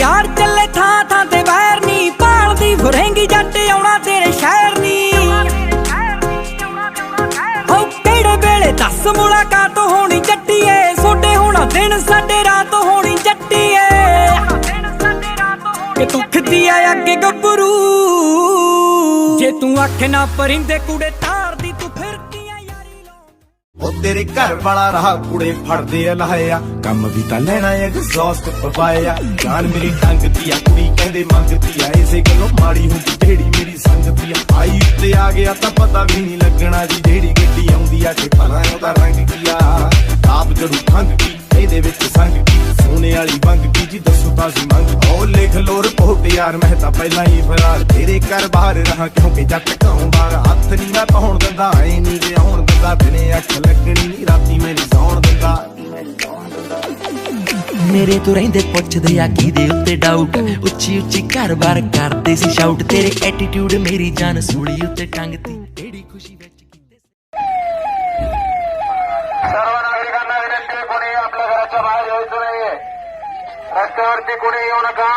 यार चले थां थां ते बैर नी भालदी फुरंगी जट आउणा तेरे शहर नी ओ केड़े वेले दस मुलाकात होनी जट्टीए सोडे होना दिन साडे रात होनी जट्टीए कि तू खदी आ अगे गब्बरू जे तू अख ना परिंदे कुड़े तारदी तू फिर तेरे घर वाला रहा कुड़े फड़दे लाया कम भी तां लेना एग्जॉस्ट पवाया जान मेरी टंगदी आ कुड़ी कहंदे मंगदी आ इसे गल्लों माड़ी हुंदी जेड़ी मेरी संगती आ आई उत्ते आ गया तां पता भी नहीं लगना जी जेड़ी गड्डी आउंदी आ कि भला ओहदा रंग की आ आप जरूर खंग की ਇਹਦੇ ਵਿੱਚ ਸੰਗ ਕੀ ਸੋਨੇ ਵਾਲੀ ਬੰਗ ਕੀ ਜੀ ਦੱਸੋ ਤਾਂ ਸੀ ਮੰਗ ਉਹ ਲਿਖ ਲੋ ਰਿਪੋਰਟ ਯਾਰ ਮੈਂ ਤਾਂ ਪਹਿਲਾਂ ਹੀ ਫਰਾਰ ਤੇਰੇ ਘਰ ਬਾਹਰ ਰਹਾ ਕਿਉਂਕਿ ਜੱਟ ਘਰੋਂ ਬਾਹਰ ਹੱਥ ਨਹੀਂ ਮੈਂ ਪਾਉਣ ਦਿੰਦਾ ਐ ਨਹੀਂ ਜੇ ਆਉਣ ਦਿੰਦਾ ਦਿਨੇ ਅੱਖ ਲੱਗਣੀ ਨਹੀਂ ਰਾਤੀ ਮੇਰੀ ਸੌਣ ਦਿੰਦਾ ਮੇਰੇ ਤੋਂ ਰਹਿੰਦੇ ਪੁੱਛਦੇ ਆ ਕਿਹਦੇ ਉੱਤੇ ਡਾਊਟ ਉੱਚੀ ਉੱਚੀ ਘਰ-ਬਾਰ ਕਰਦੇ ਸੀ ਸ਼ਾਊਟ ਤੇਰੇ ਐਟੀਟਿਊਡ ਮੇਰੀ ਜਾਨ ਸੂਲੀ ਉੱਤੇ ਟੰਗਤੀ ਏੜੀ ਖੁਸ਼ੀ ਵਿੱਚ सर्व नागरिकांना विनंती कोणी आपल्या घराच्या बाहेर यायचं नाहीये रस्त्यावरती कोणी येऊ नका